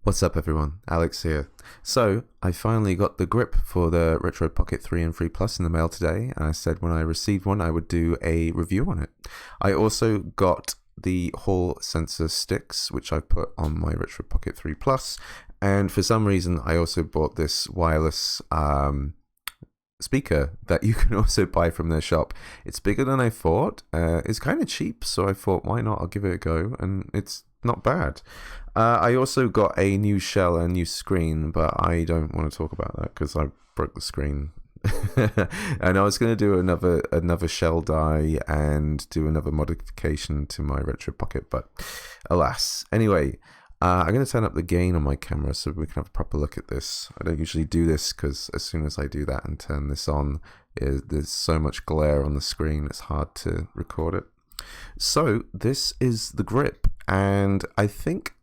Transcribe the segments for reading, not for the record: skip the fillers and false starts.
What's up everyone, Alex here. So, I finally got the grip for the Retroid Pocket 3 and 3 Plus in the mail today, and I said when I received one I would do a review on it. I also got the Hall sensor sticks, which I put on my Retroid Pocket 3 Plus, and for some reason I also bought this wireless speaker that you can also buy from their shop. It's bigger than I thought. It's kind of cheap, so I thought why not, I'll give it a go, and it's not bad. I also got a new shell and a new screen, but I don't want to talk about that because I broke the screen. And I was going to do another shell die and do another modification to my Retro Pocket, but alas. Anyway, I'm going to turn up the gain on my camera so we can have a proper look at this. I don't usually do this because as soon as I do that and turn this on, there's so much glare on the screen, it's hard to record it. So this is the grip, and I think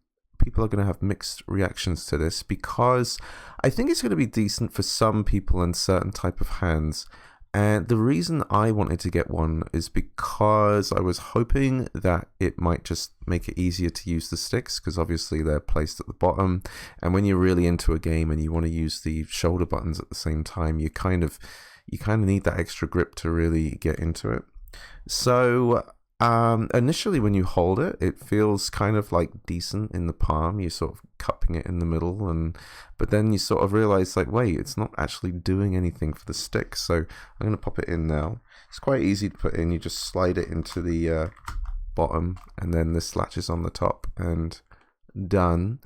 people are going to have mixed reactions to this because I think it's going to be decent for some people in certain type of hands. And the reason I wanted to get one is because I was hoping that it might just make it easier to use the sticks, because obviously they're placed at the bottom, and when you're really into a game and you want to use the shoulder buttons at the same time, you kind of need that extra grip to really get into it. So initially when you hold it, it feels kind of like decent in the palm. You're sort of cupping it in the middle, but then you sort of realize like, wait, it's not actually doing anything for the stick. So I'm going to pop it in now. It's quite easy to put in. You just slide it into the bottom, and then this latches on the top, and done.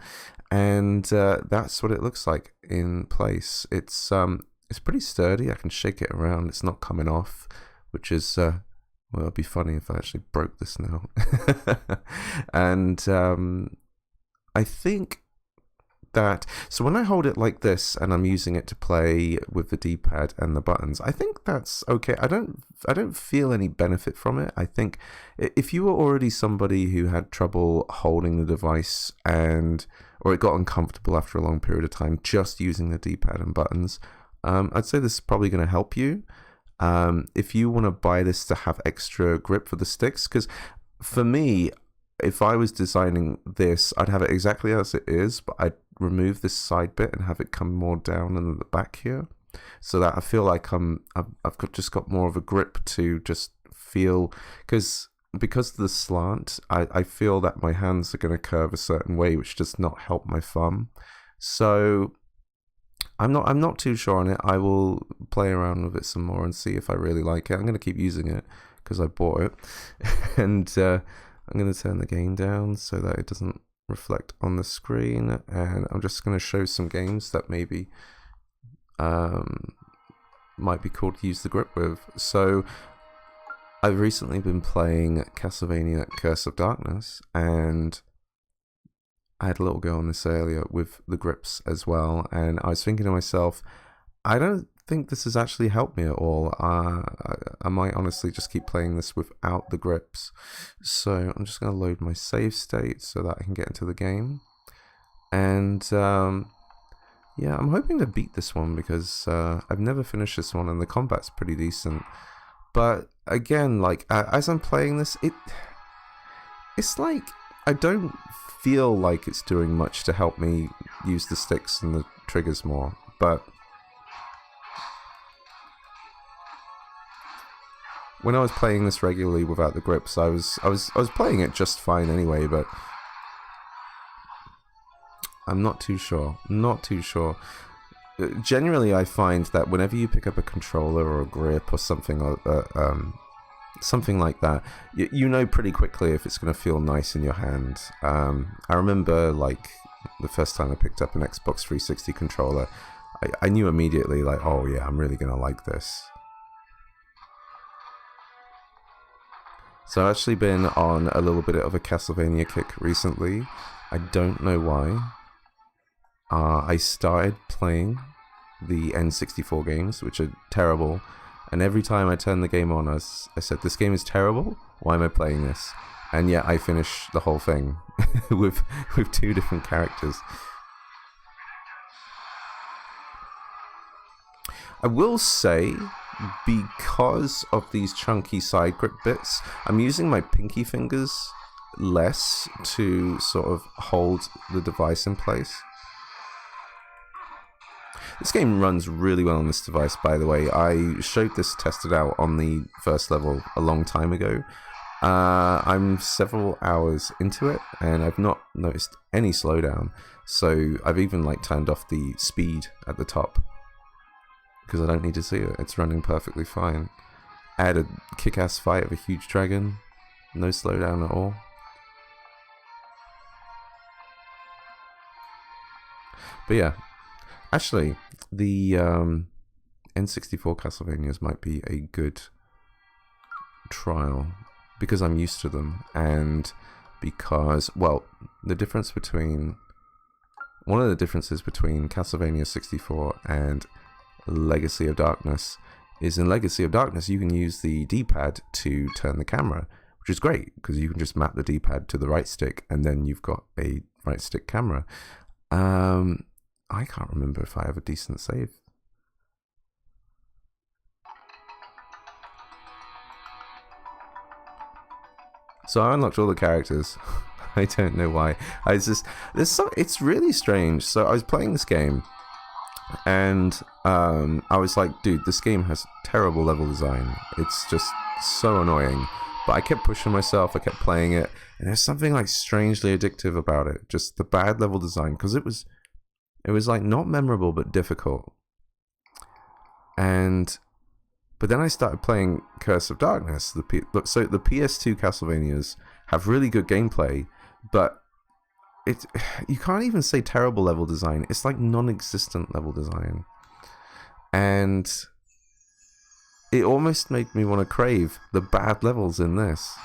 And that's what it looks like in place. It's pretty sturdy. I can shake it around. It's not coming off, which is well, it'd be funny if I actually broke this now. And I think that, so when I hold it like this and I'm using it to play with the D-pad and the buttons, I think that's okay. I don't feel any benefit from it. I think if you were already somebody who had trouble holding the device or it got uncomfortable after a long period of time just using the D-pad and buttons, I'd say this is probably going to help you. If you want to buy this to have extra grip for the sticks, because for me, if I was designing this, I'd have it exactly as it is, but I'd remove this side bit and have it come more down in the back here, so that I feel like I've just got more of a grip to just feel, because of the slant, I feel that my hands are going to curve a certain way, which does not help my thumb. So I'm not too sure on it. I will play around with it some more and see if I really like it. I'm going to keep using it because I bought it. And I'm going to turn the gain down so that it doesn't reflect on the screen. And I'm just going to show some games that maybe might be cool to use the grip with. So I've recently been playing Castlevania Curse of Darkness, and I had a little go on this earlier with the grips as well, and I was thinking to myself, I don't think this has actually helped me at all. I might honestly just keep playing this without the grips. So I'm just going to load my save state so that I can get into the game. And yeah, I'm hoping to beat this one because I've never finished this one, and the combat's pretty decent. But again, like as I'm playing this, it's like I don't feel like it's doing much to help me use the sticks and the triggers more, but when I was playing this regularly without the grips, I was playing it just fine anyway. But I'm not too sure. Generally, I find that whenever you pick up a controller or a grip or something like that, you know pretty quickly if it's going to feel nice in your hand. I remember like the first time I picked up an Xbox 360 controller, I knew immediately like, oh yeah, I'm really going to like this. So I've actually been on a little bit of a Castlevania kick recently. I don't know why. I started playing the N64 games, which are terrible. And every time I turn the game on, I said, this game is terrible, why am I playing this? And yet I finish the whole thing with 2 different characters. I will say, because of these chunky side grip bits, I'm using my pinky fingers less to sort of hold the device in place. This game runs really well on this device, by the way. I showed this tested out on the first level a long time ago. I'm several hours into it, and I've not noticed any slowdown. So I've even like turned off the speed at the top because I don't need to see it. It's running perfectly fine. I had a kick-ass fight of a huge dragon. No slowdown at all. But yeah, actually, the N64 Castlevanias might be a good trial because I'm used to them, and because, well, one of the differences between Castlevania 64 and Legacy of Darkness is in Legacy of Darkness you can use the D-pad to turn the camera, which is great because you can just map the D-pad to the right stick and then you've got a right stick camera. I can't remember if I have a decent save. So I unlocked all the characters. I don't know why. It's really strange. So I was playing this game, and I was like, dude, this game has terrible level design. It's just so annoying. But I kept pushing myself. I kept playing it, and there's something like strangely addictive about it. Just the bad level design, because it was like not memorable but difficult. But then I started playing Curse of Darkness. So the PS2 Castlevanias have really good gameplay, but you can't even say terrible level design. It's like non-existent level design, and it almost made me want to crave the bad levels in this.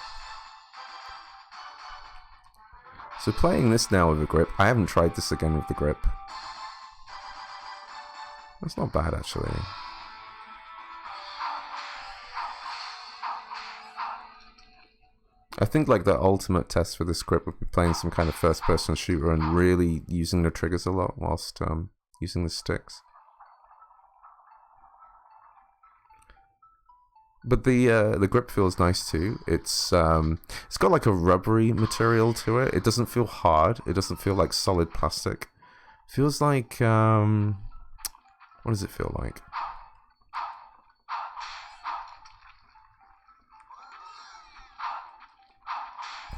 So playing this now with a grip, I haven't tried this again with the grip. That's not bad, actually. I think like the ultimate test for this grip would be playing some kind of first-person shooter and really using the triggers a lot whilst using the sticks. But the grip feels nice too. It's got like a rubbery material to it. It doesn't feel hard. It doesn't feel like solid plastic. It feels like what does it feel like?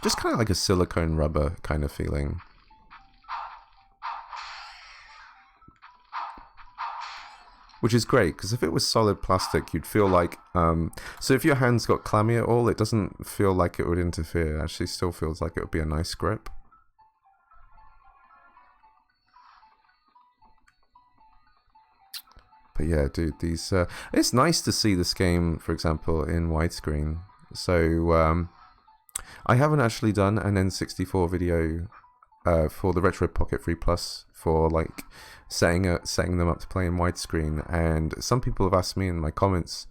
Just kind of like a silicone rubber kind of feeling. Which is great, because if it was solid plastic, you'd feel like... so if your hands got clammy at all, it doesn't feel like it would interfere. It actually still feels like it would be a nice grip. But yeah, dude, these... it's nice to see this game, for example, in widescreen. So... I haven't actually done an N64 video for the Retroid Pocket 3 Plus for like setting them up to play in widescreen, and some people have asked me in my comments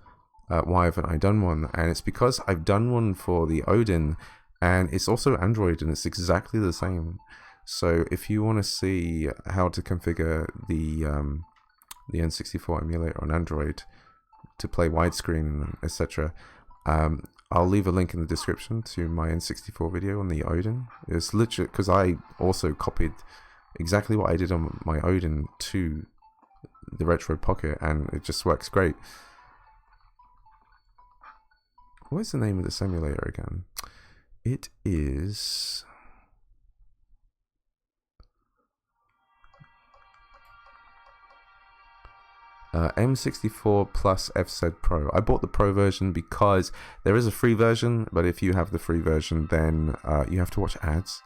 why haven't I done one, and it's because I've done one for the Odin, and it's also Android, and it's exactly the same. So if you want to see how to configure the N64 emulator on Android to play widescreen, etc., I'll leave a link in the description to my N64 video on the Odin. It's literally because I also copied exactly what I did on my Odin to the Retroid Pocket, and it just works great. What is the name of this emulator again? It is... M64 plus FZ Pro. I bought the Pro version because there is a free version, but if you have the free version, then you have to watch ads.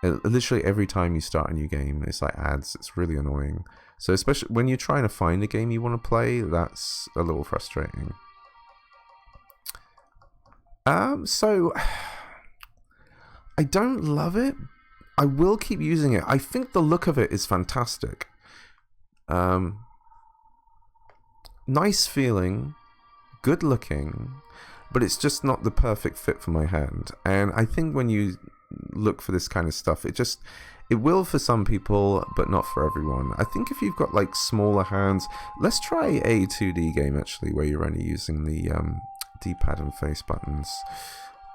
Literally every time you start a new game, it's like ads. It's really annoying. So especially when you're trying to find a game you want to play, that's a little frustrating. So I don't love it. I will keep using it. I think the look of it is fantastic. Nice feeling, good looking, but it's just not the perfect fit for my hand. And I think when you look for this kind of stuff, it will for some people, but not for everyone. I think if you've got like smaller hands, let's try a 2D game actually, where you're only using the D-pad and face buttons.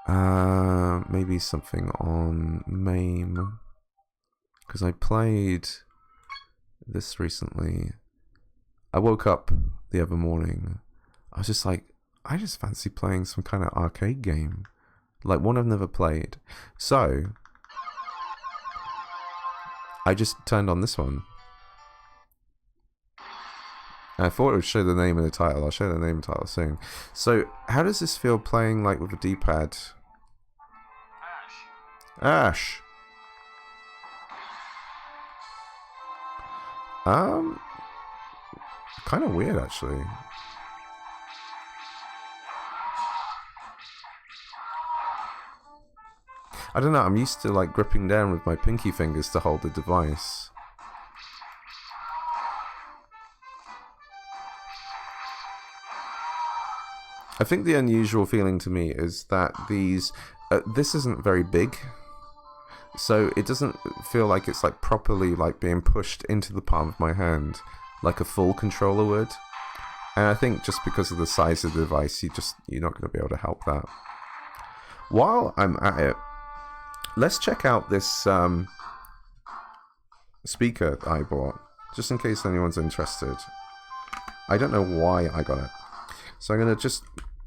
Maybe something on MAME, because I played this recently. I woke up the other morning. I was just like, I just fancy playing some kind of arcade game, like one I've never played. So I just turned on this one. I thought it would show the name of the title. I'll show the name and title soon. So, how does this feel playing like with a D-pad? Ash. Kind of weird actually. I don't know, I'm used to like gripping down with my pinky fingers to hold the device. I think the unusual feeling to me is that this isn't very big, so it doesn't feel like it's like properly like being pushed into the palm of my hand like a full controller would. And I think just because of the size of the device, you're not going to be able to help that. While I'm at it, let's check out this speaker that I bought, just in case anyone's interested. I don't know why I got it. So I'm going to just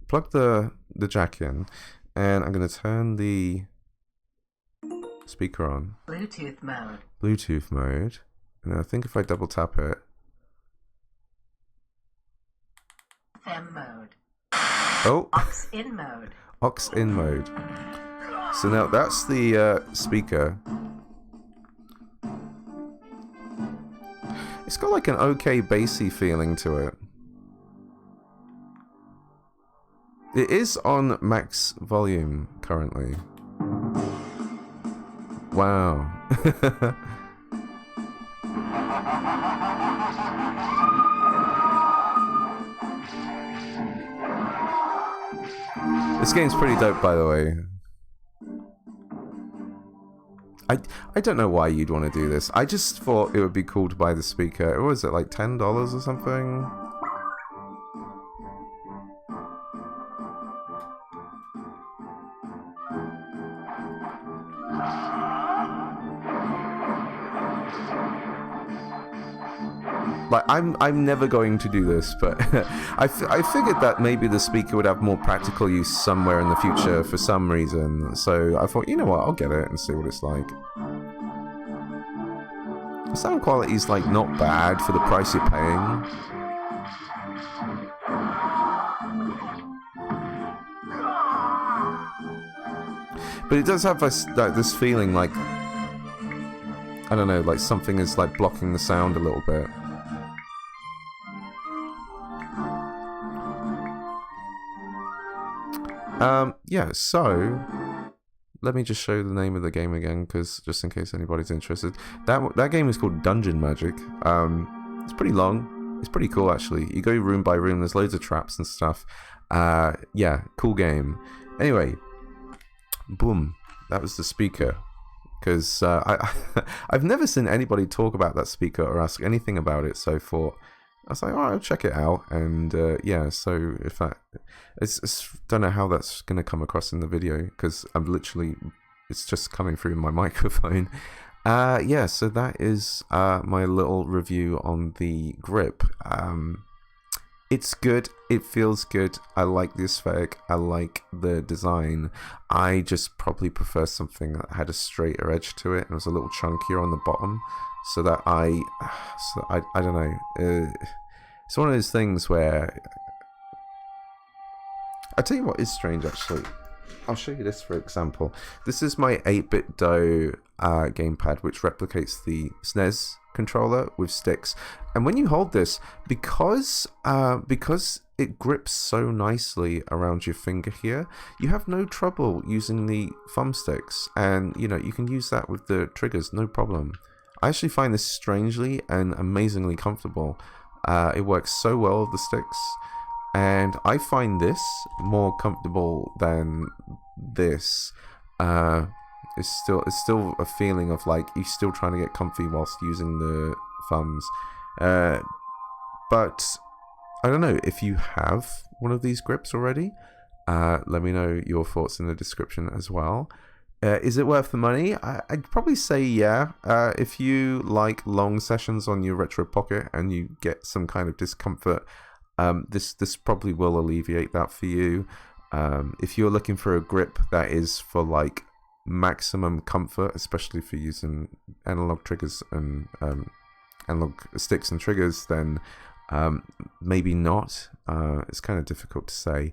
plug the jack in, and I'm going to turn the speaker on. Bluetooth mode. Bluetooth mode. And I think if I double tap it. FM mode. Oh! Aux in mode. Aux in mode. So now that's the speaker. It's got like an okay bassy feeling to it. It is on max volume currently. Wow. This game's pretty dope, by the way. I don't know why you'd want to do this. I just thought it would be cool to buy the speaker. What was it, like $10 or something? Like, I'm never going to do this, but I figured that maybe the speaker would have more practical use somewhere in the future for some reason. So I thought, you know what, I'll get it and see what it's like. The sound quality's like not bad for the price you're paying. But it does have this feeling like, I don't know, like something is like blocking the sound a little bit. Yeah, so let me just show the name of the game again, because just in case anybody's interested. That game is called Dungeon Magic. It's pretty long. It's pretty cool, actually. You go room by room. There's loads of traps and stuff. Yeah, cool game. Anyway, boom. That was the speaker. Because I've never seen anybody talk about that speaker or ask anything about it, so I was like, oh, I'll check it out, and yeah, so if don't know how that's going to come across in the video, because it's just coming through my microphone. Yeah, so that is my little review on the Grip. It's good, it feels good, I like the aesthetic, I like the design. I just probably prefer something that had a straighter edge to it and was a little chunkier on the bottom, so that I don't know. It's one of those things where I tell you what is strange, actually. I'll show you this, for example. This is my 8-bit Do gamepad, which replicates the SNES controller with sticks. And when you hold this, because it grips so nicely around your finger here, you have no trouble using the thumbsticks, and you know you can use that with the triggers, no problem. I actually find this strangely and amazingly comfortable. It works so well with the sticks, and I find this more comfortable than this. It's still a feeling of like you're still trying to get comfy whilst using the thumbs. But I don't know if you have one of these grips already. Let me know your thoughts in the description as well. Is it worth the money? I'd probably say yeah. If you like long sessions on your Retro Pocket and you get some kind of discomfort, this probably will alleviate that for you. If you're looking for a grip that is for like maximum comfort, especially for using analog triggers and analog sticks and triggers, then maybe not. It's kind of difficult to say.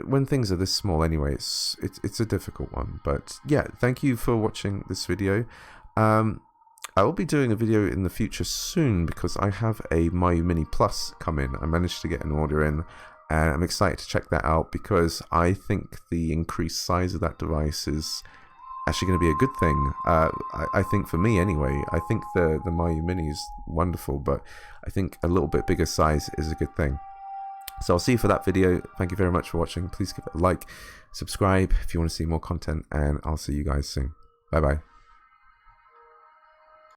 When things are this small anyway, it's a difficult one. But yeah, thank you for watching this video. I will be doing a video in the future soon because I have a Mayu Mini Plus come in. I managed to get an order in, and I'm excited to check that out because I think the increased size of that device is actually going to be a good thing. I think for me anyway. I think the Mayu Mini is wonderful, but I think a little bit bigger size is a good thing. So I'll see you for that video. Thank you very much for watching. Please give it a like, subscribe if you want to see more content, and I'll see you guys soon. Bye bye.